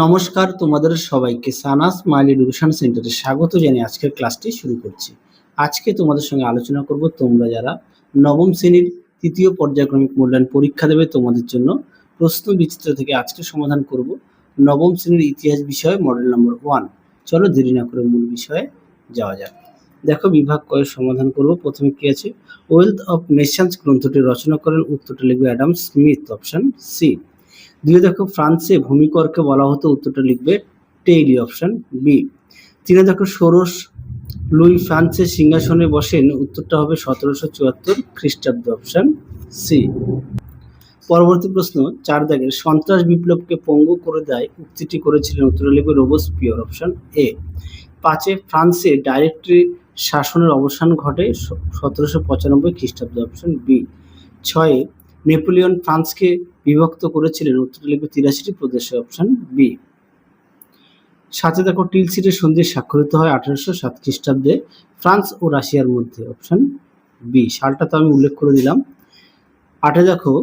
নমস্কার, তোমাদের সবাইকে সানা স্মাইল এডুকেশন সেন্টারে স্বাগত জানিয়ে আজকের ক্লাসটি শুরু করছি। আজকে তোমাদের সঙ্গে আলোচনা করব তোমরা যারা নবম শ্রেণীর তৃতীয় পর্যায়ক্রমিক মূল্যায়ন পরীক্ষা দেবে তোমাদের জন্য প্রশ্ন বিচিত্র থেকে আজকে সমাধান করব নবম শ্রেণীর ইতিহাস বিষয় মডেল নম্বর 1। চলো দেরি না করে মূল বিষয়ে যাওয়া যাক। দেখো বিভাগ কয়ের সমাধান করব। প্রথমে কি আছে, ওয়েলথ অফ নেশনস গ্রন্থটি রচনা করেন, উত্তরটা লিখবে অ্যাডাম স্মিথ, অপশন সি। দুই দেখো ফ্রান্সে ভূমিকরকে বলা হতো, উত্তরটা লিখবে টেইলি, অপশন বি। তিনে দেখো ষোড়শ লুই ফ্রান্সের সিংহাসনে বসেন, উত্তরটা হবে 1774 খ্রিস্টাব্দে, অপশন সি। পরবর্তী প্রশ্ন 4 দাগের সন্ত্রাস বিপ্লবকে পঙ্গু করে দেয় উক্তিটি করেছিলেন, উত্তরটা লিখবে রোবসপিয়ার, অপশন এ। 5 ফ্রান্সে ডাইরেক্টরি শাসনের অবসান ঘটে 1795 খ্রিস্টাব্দে, অপশন বি। 6 নেপোলিয়ন ফ্রান্সকে বিভক্ত করেছিলেন, উত্তরটা লিখবে 83টি প্রদেশে, অপশন বি। 7 দেখো টিলসিটের সন্ধি স্বাক্ষরিত হয় 1807 খ্রিস্টাব্দে ফ্রান্স ও রাশিয়ার মধ্যে, অপশন বি। সালটা তো আমি উল্লেখ করে দিলাম। 8 দেখো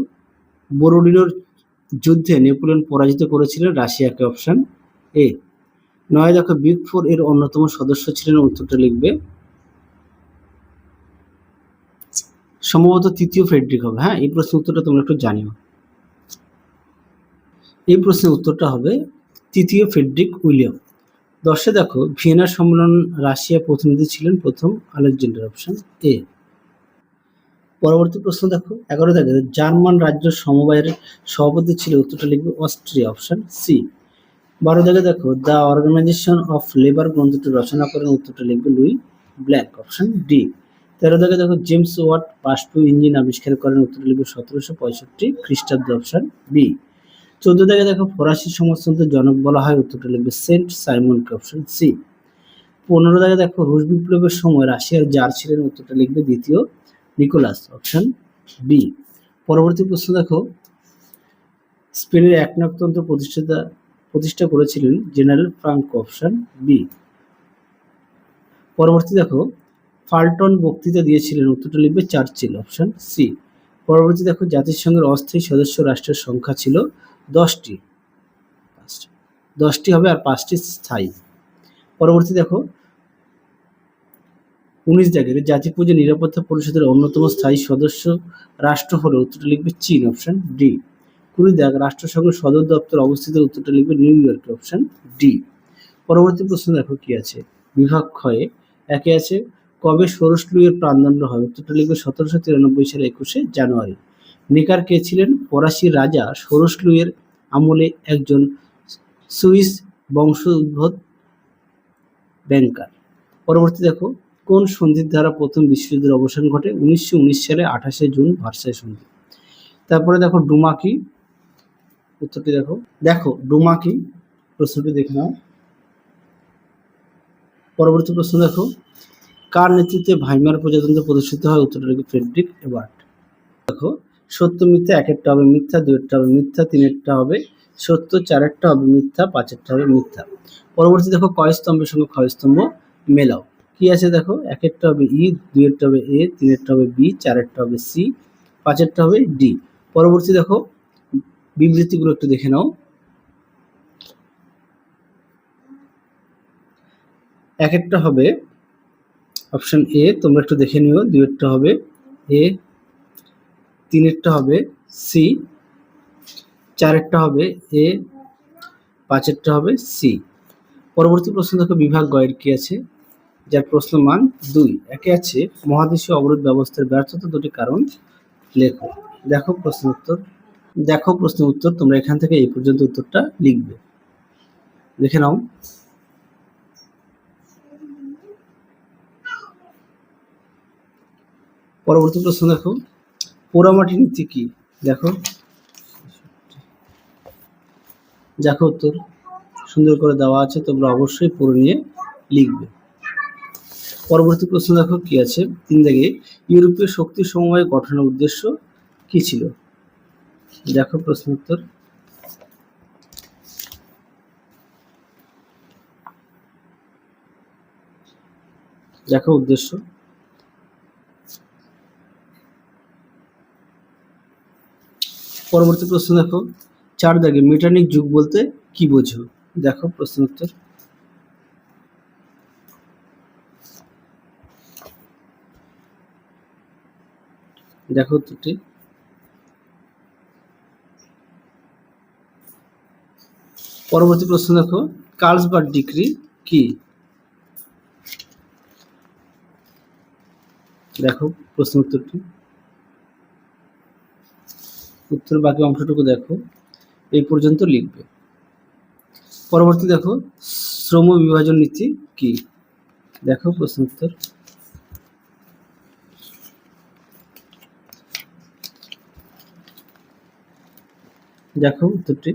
বোরোডিনোর যুদ্ধে নেপোলিয়ন পরাজিত করেছিলেন রাশিয়াকে, অপশন এ। 9 দেখো বিগ ফোর এর অন্যতম সদস্য ছিলেন, উত্তরটা লিখবে সম্ভবত তৃতীয় ফ্রেডরিক হবে। হ্যাঁ, এই প্রশ্নের উত্তরটা তোমরা একটু জানিও। এই প্রশ্নের উত্তরটা হবে তৃতীয় ফ্রেডরিক উইলিয়াম। 10 দেখো ভিয়েনা সম্মেলন রাশিয়া প্রতিনিধি ছিলেন প্রথম আলেকজান্ডার, অপশন এ। পরবর্তী প্রশ্ন দেখো 11 দেখো জার্মান রাজ্য সমবায়ের সভাপতি ছিল, উত্তরটা লিখবে অস্ট্রিয়া, অপশন সি। 12 দেখো দ্য অর্গানাইজেশন অফ লেবার গ্রন্থটি রচনা করেন, উত্তরটা লিখবে লুই ব্ল্যাক, অপশন ডি। 13 দেখো জেমস ওয়াট বাষ্প ইঞ্জিন আবিষ্কার করেন, উত্তরটা লিখবে 1765 খ্রিস্টাব্দে, অপশন বি। 14 দেখো ফরাসি সমাজতন্ত্রের জনক বলা হয়, উত্তরটা লিখবে সেন্ট সাইমনকে, অপশন সি। 15 দেখো রুশ বিপ্লবের সময় রাশিয়ার জার ছিলেন, উত্তরটা লিখবে দ্বিতীয় নিকোলাস, অপশন বি। পরবর্তী প্রশ্ন দেখো স্পেনের একনায়কতন্ত্র প্রতিষ্ঠা করেছিলেন জেনারেল ফ্রাঙ্কো, অপশন বি। পরবর্তী দেখো ফাল্টন বক্তৃতা দিয়েছিলেন, উত্তরটা লিখবে চার্চিল, অপশন সি। পরবর্তী দেখো জাতিসংঘের অস্থায়ী সদস্য রাষ্ট্রের সংখ্যা ছিল 10টি, 10টি হবে আর 5টি স্থায়ী। পরবর্তী দেখো 19 দেখের জাতিপুঞ্জ নিরাপত্তা পরিষদের অন্যতম স্থায়ী সদস্য রাষ্ট্র হলো, উত্তরটা লিখবে চীন, অপশন ডি। 20 দেখ রাষ্ট্রসংঘের সদর দপ্তর অবস্থিত, উত্তরটা লিখবে নিউ ইয়র্ক, অপশন ডি। পরবর্তী প্রশ্ন দেখো কি আছে, বিভাগ ক্ষয়ে একে আছে কবে ষোড়শ লুইয়ের প্রাণদণ্ড হয়, উত্তরটা লিখবে 1793 সালে 21শে জানুয়ারি। নেকার কে ছিলেন, ফরাসি রাজা ষোড়শ লুইয়ের আমলে একজন সুইস বংশোদ্ভূত ব্যাংকার। পরবর্তী দেখো কোন সন্ধির দ্বারা প্রথম বিশ্বযুদ্ধের অবসান ঘটে, 1919 সালে 28শে জুন ভার্সাই সন্ধি। তারপরে দেখো ডুমা কি, উত্তরটি দেখো ডুমা কি, প্রশ্নটি দেখে নাও। পরবর্তী প্রশ্ন দেখো কার নেতৃত্বে ভাইমার প্রজাতন্ত্র প্রতিষ্ঠিত হয়, উত্তরটা লিখবে ফ্রেডরিক এবার্ট। দেখো সত্য মিথ্যা, একেরটা হবে মিথ্যা, দুয়েরটা হবে মিথ্যা, তিনেরটা হবে সত্য, চারেরটা হবে মিথ্যা, পাঁচেরটা হবে মিথ্যা। পরবর্তী দেখো কয় স্তম্ভের সঙ্গে ক্ষয় স্তম্ভ মেলাও। কি আছে দেখো একেরটা হবে ই, দুয়েরটা হবে এ, তিনেরটা হবে বি, চারেরটা হবে সি, পাঁচেরটা হবে ডি। পরবর্তী দেখো বিবৃতিগুলো একটু দেখে নাও। একেরটা হবে অপশন এ, তোমরা একটু দেখে নিও। দুয়েরটা হবে এ, তিনেরটা হবে সি, চারেরটা হবে এ, পাঁচেরটা হবে সি। পরবর্তী প্রশ্ন দেখো বিভাগ গয়ের কি আছে, যার প্রশ্ন মান 2। একে আছে মহাদেশীয় অবরোধ ব্যবস্থার ব্যর্থতা দুটি কারণ লেখো। দেখো প্রশ্ন উত্তর তোমরা এখান থেকে এই পর্যন্ত উত্তরটা লিখবে, দেখে নাও। পরবর্তী প্রশ্ন দেখো পোড়ামাটি নীতি কি, দেখো উত্তর সুন্দর করে দেওয়া আছে, তোমরা অবশ্যই পড়ে নিয়ে লিখবে। পরবর্তী প্রশ্ন দেখো কি আছে 3 দাগে ইউরোপীয় শক্তি সমবায় গঠনের উদ্দেশ্য কি ছিল, দেখো প্রশ্ন উত্তর। দেখো উদ্দেশ্য। পরবর্তী প্রশ্ন দেখো 4 দাগে মেটার্নিক যুগ বলতে কি বোঝো, দেখো প্রশ্ন উত্তর। দেখো উত্তরটি। পরবর্তী প্রশ্ন দেখো, কার্লসবার্গ ডিক্রি কি? দেখো প্রশ্ন উত্তরটি। উত্তর বাকি অংশটুকু দেখো, এই পর্যন্ত লিখবে। পরবর্তী দেখো, শ্রম বিভাজন নীতি কি? দেখো প্রশ্ন উত্তর। দেখো উত্তরটি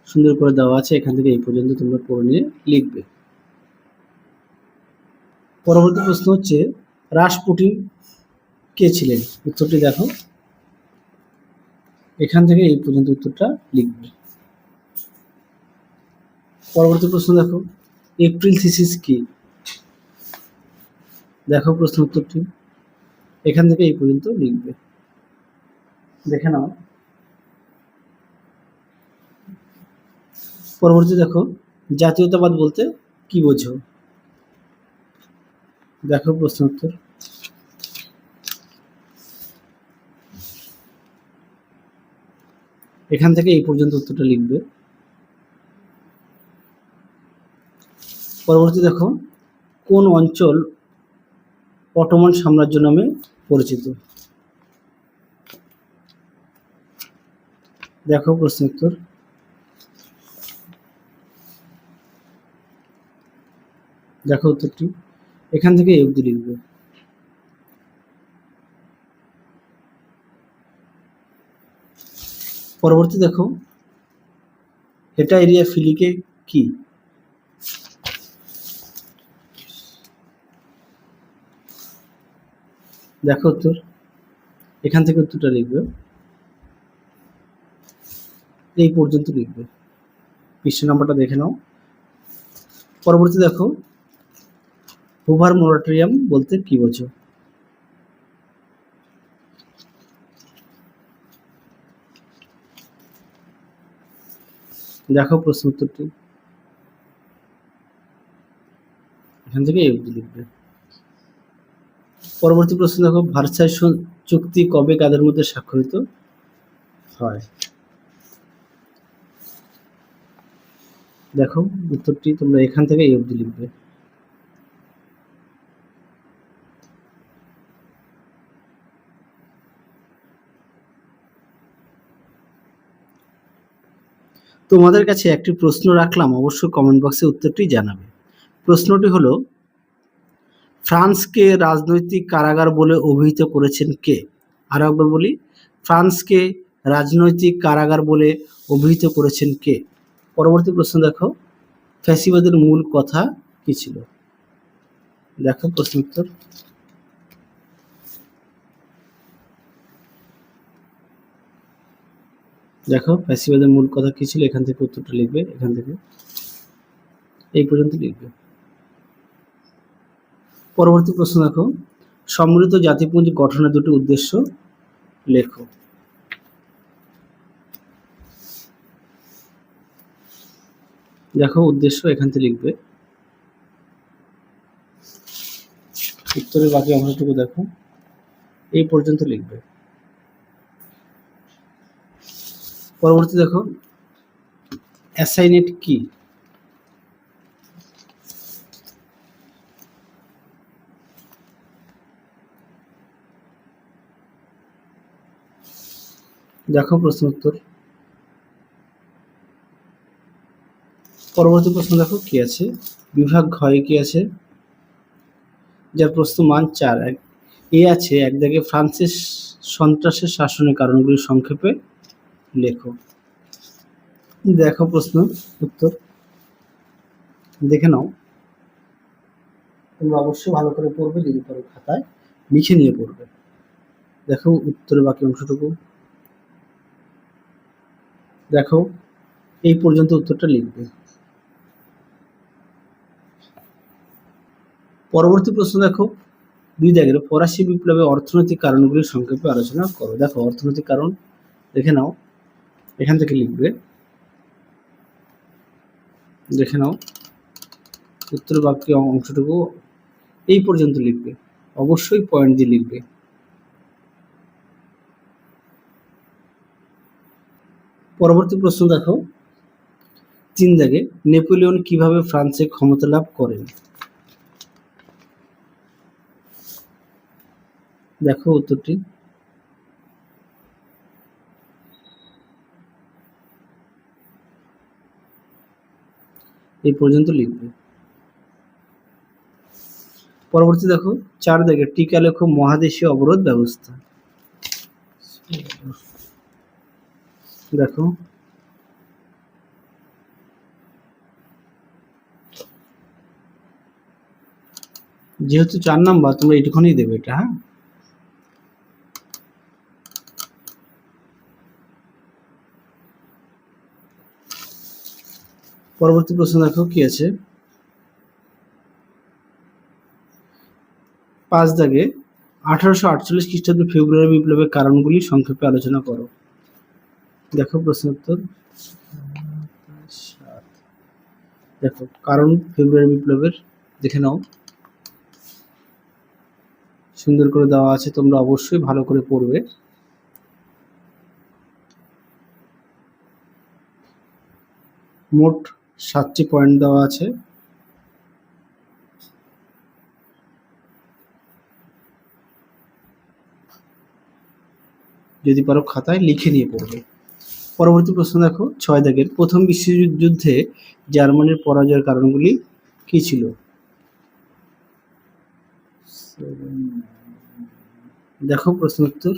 সুন্দর করে দেওয়া আছে, এখান থেকে এই পর্যন্ত তোমরা পড়ে নিয়ে লিখবে। পরবর্তী প্রশ্ন হচ্ছে, রাসপুটিন কে ছিলেন? উত্তরটি দেখো, এখান থেকে এই পর্যন্ত উত্তরটা লিখবে। পরবর্তী প্রশ্ন দেখো, এপ্রিল থিসিস কি? দেখো প্রশ্ন উত্তরটি, এখান থেকে এই পর্যন্ত লিখবে। দেখে নাও। পরবর্তী দেখো, জাতীয়তাবাদ বলতে কি বোঝো? দেখো প্রশ্ন উত্তর। এখান থেকে এই পর্যন্ত উত্তরটা লিখবে। পরবর্তী দেখো, কোন অঞ্চল অটোমান সাম্রাজ্য নামে পরিচিত? দেখো প্রশ্ন উত্তর। দেখো উত্তরটি, এখান থেকে এই অবধি লিখবে। পরবর্তী দেখো, হেটা এরিয়া ফিলিকে কি? দেখো উত্তর, এখান থেকে উত্তরটা লিখবে, এই পর্যন্ত লিখবে। পৃষ্ঠা নাম্বারটা দেখে নাও। পরবর্তী দেখো, হুভার মোরাটোরিয়াম বলতে কি বোঝো? দেখো প্রশ্ন উত্তরটি, এখান থেকে এই অবধি লিখবে। পরবর্তী প্রশ্ন দেখো, ভার্সাই চুক্তি কবে কাদের মধ্যে স্বাক্ষরিত হয়? দেখো উত্তরটি, তোমরা এখান থেকে এই অবধি লিখবে। তোমাদের কাছে একটি প্রশ্ন রাখলাম, অবশ্যই কমেন্ট বক্সে উত্তরটি জানাবে। প্রশ্নটি হলো, ফ্রান্সকে রাজনৈতিক কারাগার বলে অভিহিত করেছেন কে? আরো একবার বলি, ফ্রান্সকে রাজনৈতিক কারাগার বলে অভিহিত করেছেন কে? পরবর্তী প্রশ্ন দেখো, ফ্যাসিবাদের মূল কথা কি ছিল? দেখো প্রশ্ন উত্তর। দেখো ফ্যাসিবাদের মূল কথা কি ছিল, এখান থেকে উত্তরটা লিখবে, এখান থেকে এই পর্যন্ত লিখবে। পরবর্তী প্রশ্ন দেখো, সমৃদ্ধ জাতিপুঞ্জ গঠনের দুটি উদ্দেশ্য লেখো। দেখো উদ্দেশ্য, এখান থেকে লিখবে। উত্তরের বাকি অংশটুকু দেখো, এই পর্যন্ত লিখবে। পরবর্তী দেখো, অ্যাসাইনেট কি? দেখো প্রশ্ন উত্তর। পরবর্তী প্রশ্ন দেখো কি আছে, বিভাগ ঘয়ে কি আছে, যার প্রশ্ন মান 4। এ আছে, এক দাগে ফ্রান্সের সন্ত্রাসের শাসনের কারণগুলি সংক্ষেপে লেখো। দেখো প্রশ্ন উত্তর, দেখে নাও। তোমরা অবশ্যই ভালো করে পড়বে, যদি পারো খাতায় লিখে নিয়ে পড়বে। দেখো উত্তরের বাকি অংশটুকু দেখো, এই পর্যন্ত উত্তরটা লিখবে। পরবর্তী প্রশ্ন দেখো, 2 দাগের ফরাসি বিপ্লবের অর্থনৈতিক কারণগুলি সংক্ষেপে আলোচনা করো। দেখো অর্থনৈতিক কারণ দেখে নাও, এখান থেকে লিখবে। দেখে নাও। উত্তর বাক্য অংশটুকু এই পর্যন্ত লিখবে, অবশ্যই পয়েন্ট দিয়ে লিখবে। পরবর্তী প্রশ্ন দেখো 3 দাগে, নেপোলিয়ন কিভাবে ফ্রান্সে ক্ষমতা লাভ করেন? দেখো উত্তরটি। এই পর্যন্ত লিখবে। পরবর্তী দেখো 4 দাগে, টিকা লেখো মহাদেশীয় অবরোধ ব্যবস্থা। দেখো যেহেতু 4 নাম্বার, তোমরা এইটুখানেই দেবে এটা। হ্যাঁ, পরবর্তী প্রশ্ন দেখো কি আছে 5 দাগে, 1848 খ্রিস্টাব্দে ফেব্রুয়ারি বিপ্লবের কারণগুলি সংক্ষেপে আলোচনা করো। দেখো প্রশ্ন উত্তর। দেখো কারণ ফেব্রুয়ারি বিপ্লবের দেখে নাও, সুন্দর করে দেওয়া আছে, তোমরা অবশ্যই ভালো করে পড়বে। মোট 7টি পয়েন্ট দেওয়া আছে। যদি পারো খাতায় লিখে নিয়ে পড়বে। পরবর্তী প্রশ্ন দেখো 6 দাগের, প্রথম বিশ্বযুদ্ধে জার্মানির পরাজয়ের কারণগুলি কি ছিল? দেখো প্রশ্ন উত্তর।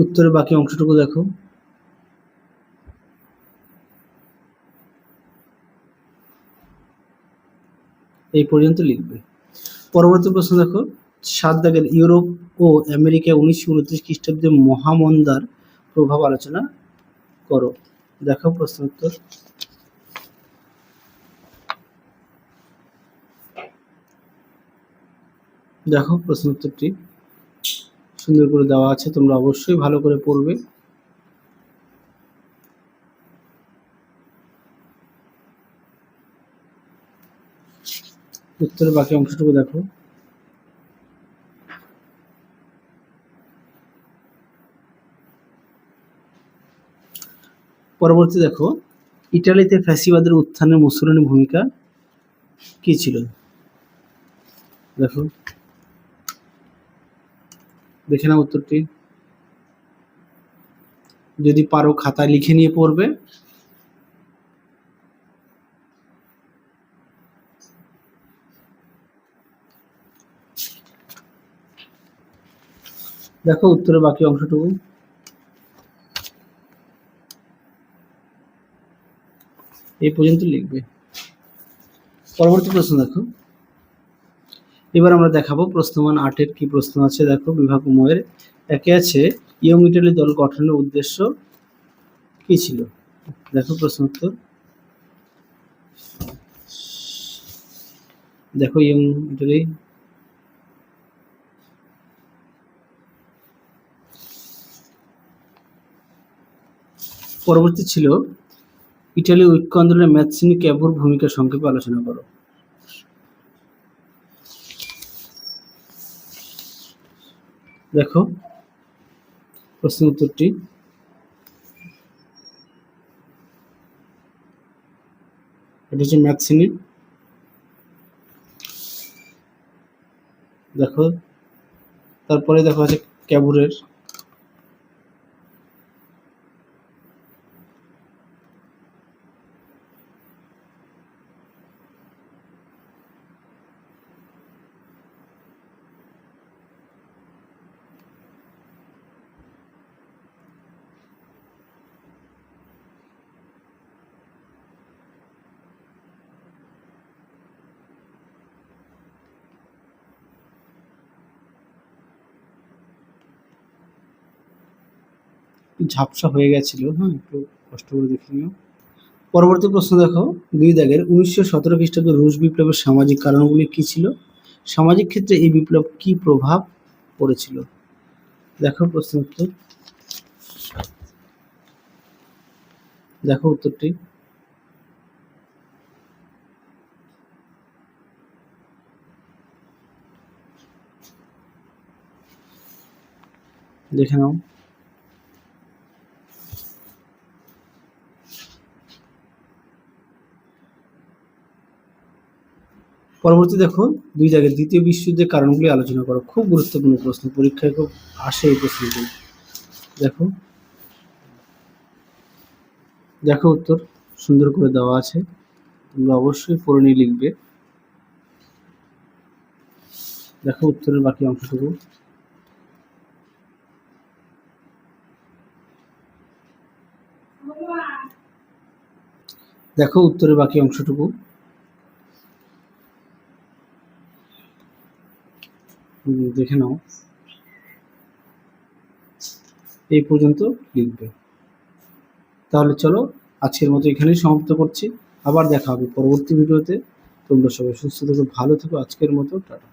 উত্তরের বাকি অংশটুকু দেখো। এই পর্যন্ত লিখবে। পরবর্তী প্রশ্ন দেখো 7 দাগের, ইউরোপ ও আমেরিকায় 1929 খ্রিস্টাব্দে মহামন্দার প্রভাব আলোচনা করো। দেখো প্রশ্ন উত্তর। দেখো প্রশ্ন উত্তরটি সুন্দর করে দেওয়া আছে, তোমরা অবশ্যই ভালো করে পড়বে। উত্তরের বাকি অংশটুকু দেখো। পরবর্তী দেখো, ইটালিতে ফ্যাসিবাদের উত্থানে মুসোলিনির ভূমিকা কি ছিল? দেখো, দেখে নাও উত্তরটি। যদি পারো খাতায় লিখে নিয়ে পড়বে। দেখো উত্তরের বাকি অংশটুকু। এই পর্যন্ত লিখবে। পরবর্তী প্রশ্ন দেখো, এবার আমরা দেখাবো প্রশ্নমান 8-এর কি প্রশ্ন আছে। দেখো বিভাগসমূহের একে আছে, ইয়ং ইটালি দল গঠনের উদ্দেশ্য কি ছিল? দেখো প্রশ্ন উত্তর। দেখো ইয়ং ইটালি। পরবর্তী ছিল, ইটালি ঐক্য আন্দোলনে ম্যাৎসিনি ক্যাভোর ভূমিকা সংক্ষেপে আলোচনা করো। দেখো প্রশ্ন উত্তরটি। এটা হচ্ছে ম্যাৎসিনি। দেখো তারপরে দেখো আছে ক্যাভোরের। ঝাপসা হয়ে গেছিল, হ্যাঁ, একটু কষ্ট করে দেখে নিও। পরবর্তী প্রশ্ন দেখো 2 দাগের, 1917 খ্রিস্টাব্দে রুশ বিপ্লবের সামাজিক কারণগুলি কি ছিল? সামাজিক ক্ষেত্রে এই বিপ্লব কি প্রভাব পড়েছিল? দেখো প্রশ্ন উত্তর, দেখো উত্তরটি। দেখে নাও। পরবর্তী দেখো, 2 জায়গায় দ্বিতীয় বিশ্বযুদ্ধের কারণগুলি আলোচনা করো। খুব গুরুত্বপূর্ণ প্রশ্ন, পরীক্ষায় খুব আসে এই প্রশ্নটি। দেখো, দেখো উত্তর সুন্দর করে দেওয়া আছে, তোমরা অবশ্যই পড়ে নিয়ে লিখবে। দেখো উত্তরের বাকি অংশটুকু। দেখো উত্তরের বাকি অংশটুকু। দেখে নাও, এই পর্যন্ত লিখবে। তাহলে চলো আজকের মতো এখানেই সমাপ্ত করছি, আবার দেখা হবে পরবর্তী ভিডিওতে। তোমরা সবাই সুস্থ থেকো, ভালো থেকো। আজকের মতো টাটা।